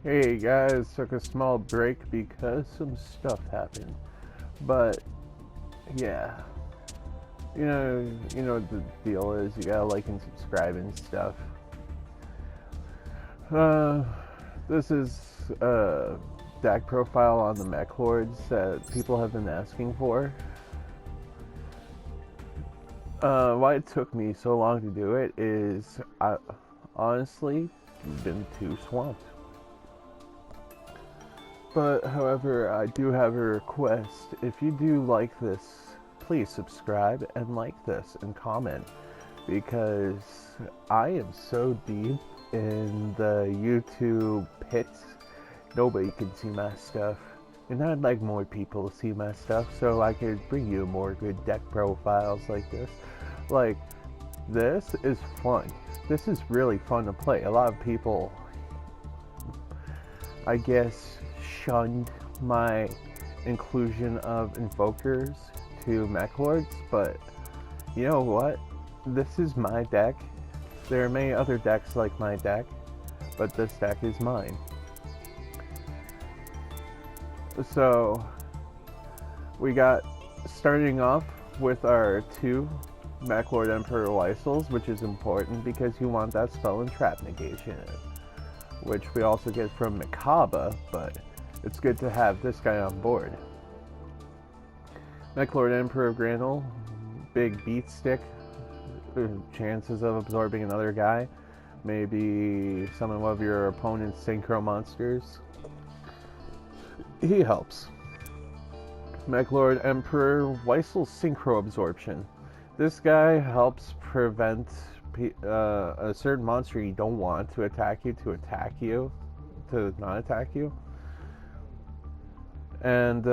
Hey guys, took a small break because some stuff happened. But yeah, you know what the deal is. You gotta like and subscribe and stuff. Uh, this is a deck profile on the Meklords that people have been asking for. Why it took me so long to do it is I honestly been too swamped. But however, I do have a request. If you do like this, please subscribe and like this and comment, because I am so deep in the YouTube pits, nobody can see my stuff. And I'd like more people to see my stuff so I could bring you more good deck profiles like this. Like, this is fun. This is really fun to play. A lot of people, I guess, shunned my inclusion of invokers to Meklords, but you know what? This is my deck. There are many other decks like my deck, but this deck is mine. So, we got starting off with our two Meklord Emperor Weisels, which is important because you want that spell and trap negation, which we also get from Mikaba, but it's good to have this guy on board. Meklord Emperor Granul, big beat stick, chances of absorbing another guy, maybe some of your opponent's synchro monsters. He helps. Meklord Emperor Weisel Synchro Absorption. This guy helps prevent a certain monster you don't want to attack you, to not attack you. And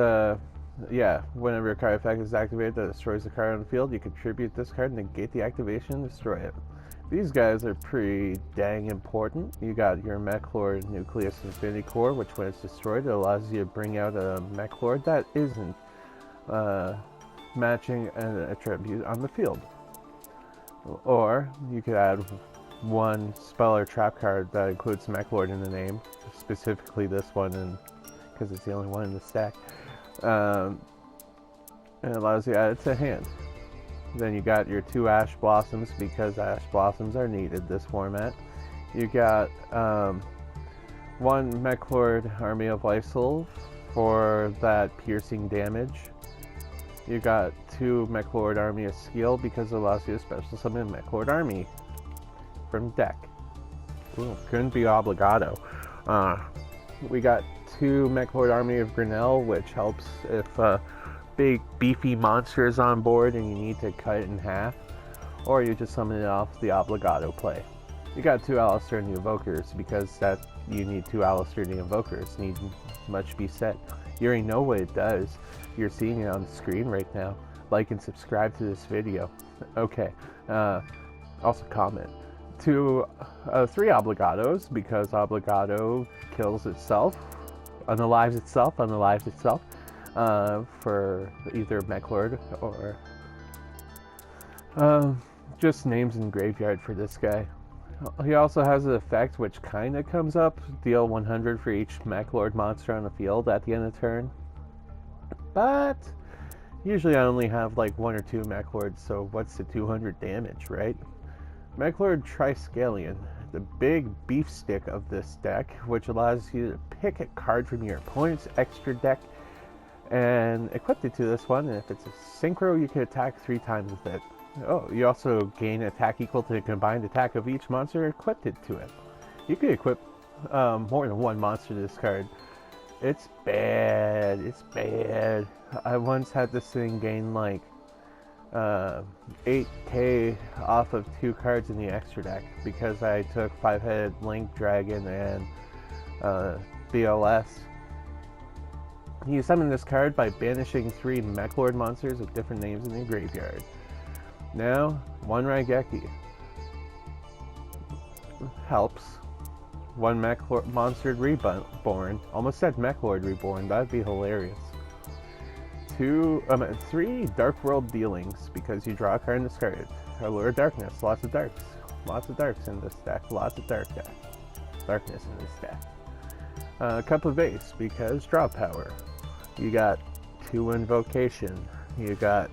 yeah, whenever a card effect is activated that destroys a card on the field, you contribute this card, negate the activation, and destroy it. These guys are pretty dang important. You got your Meklord Nucleus Infinity Core, which when it's destroyed, it allows you to bring out a Meklord that isn't matching an attribute on the field. Or you could add one spell or trap card that includes Meklord in the name, specifically this one, and because it's the only one in the stack. And it allows you to add it to hand. Then you got your two Ash Blossoms, because Ash Blossoms are needed this format. You got one Meklord Army of Weisel for that piercing damage. You got two Meklord Army of Skill because it allows you to special summon Meklord Army from deck. Ooh, couldn't be obligado. We got two Meklord Army of Grinnell, which helps if big beefy monster is on board and you need to cut it in half, or you just summon it off the obligado play. You got two Alistair and the Invokers because that you need two Alistair and the Invokers. Need much be said. You already know what it does. You're seeing it on the screen right now. Like and subscribe to this video. Okay. Also comment. Three Obligados, because Obligado kills itself, unalives itself, for either Meklord or just names in graveyard for this guy. He also has an effect which kind of comes up, deal 100 for each Meklord monster on the field at the end of turn. But usually I only have like one or two Meklords, so what's the 200 damage, right? Meklord Triskelion, the big beef stick of this deck, which allows you to pick a card from your opponent's extra deck and equip it to this one, and if it's a synchro, you can attack 3 times with it. Oh, you also gain attack equal to the combined attack of each monster equipped to it. You can equip more than one monster to this card. It's bad. It's bad. I once had this thing gain like 8k off of 2 cards in the extra deck because I took 5-headed Link Dragon and BLS. You summon this card by banishing 3 Meklord monsters with different names in your graveyard. Now, one Raigeki helps. One Meklord Monster Reborn. Almost said Meklord Reborn, that'd be hilarious. 3 Dark World Dealings, because you draw a card and discard it. Allure Darkness, lots of darks. Lots of darks in this deck, lots of darkness in this deck. Cup of Ace, because draw power. You got 2 Invocation. You got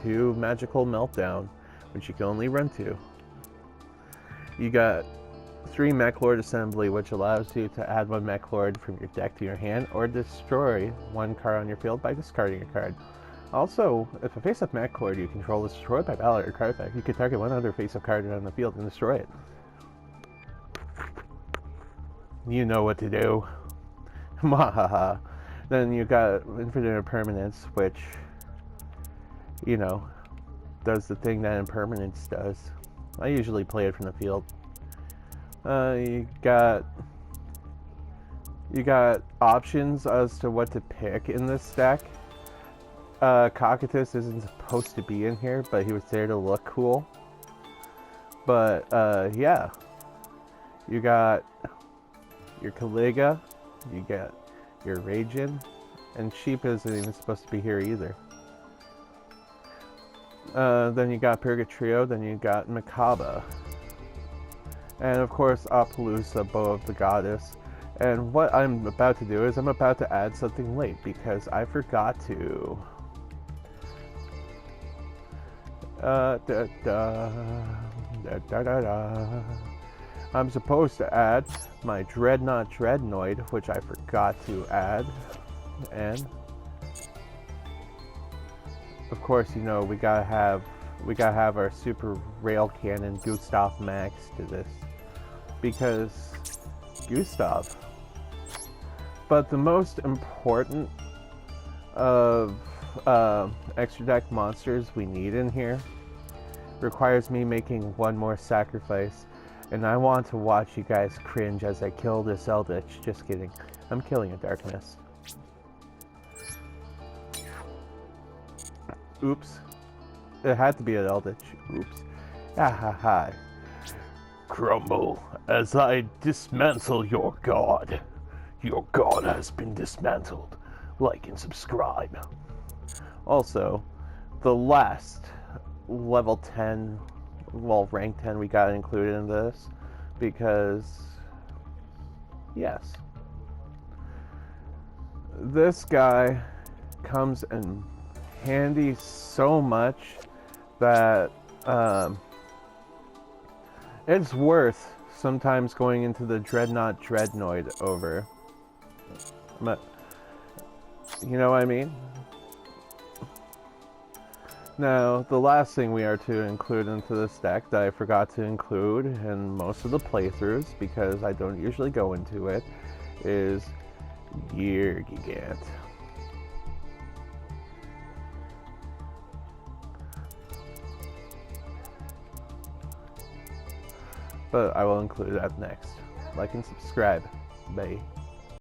2 Magical Meltdown, which you can only run 2. You got 3 Meklord Assembly, which allows you to add 1 Meklord from your deck to your hand, or destroy 1 card on your field by discarding a card. Also, if a face-up Meklord you control is destroyed by ballot or card effect, you can target 1 other face-up card on the field and destroy it. You know what to do. Mahaha. Then you got Infinite Impermanence, which, you know, does the thing that Impermanence does. I usually play it from the field. You got options as to what to pick in this deck. Cocytus isn't supposed to be in here, but he was there to look cool. But, yeah. You got your Caliga, you got your Ragin, and Sheep isn't even supposed to be here either. Then you got Purgatrio, then you got Makaba. And of course, Apaloosa, Bow of the Goddess. And what I'm about to do is I'm about to add something late because I forgot to. I'm supposed to add my Dreadnought Dreadnoid, which I forgot to add. And of course, you know, we gotta have our Super Rail Cannon Gustav Max to this, because Gustav. But the most important of extra deck monsters we need in here requires me making 1 more sacrifice, and I want to watch you guys cringe as I kill this Eldritch. Just kidding. I'm killing a Darkness. Oops. It had to be an Eldritch. Oops. Ah ha ha. Crumble as I dismantle your god. Your god has been dismantled. Like and subscribe. Also, the last level 10, well, rank 10 we got included in this because, yes, this guy comes in handy so much that it's worth sometimes going into the Dreadnought Dreadnoid over. But, you know what I mean? Now, the last thing we are to include into this deck that I forgot to include in most of the playthroughs, because I don't usually go into it, is Gear Gigant. But I will include that next. Like and subscribe. Bye.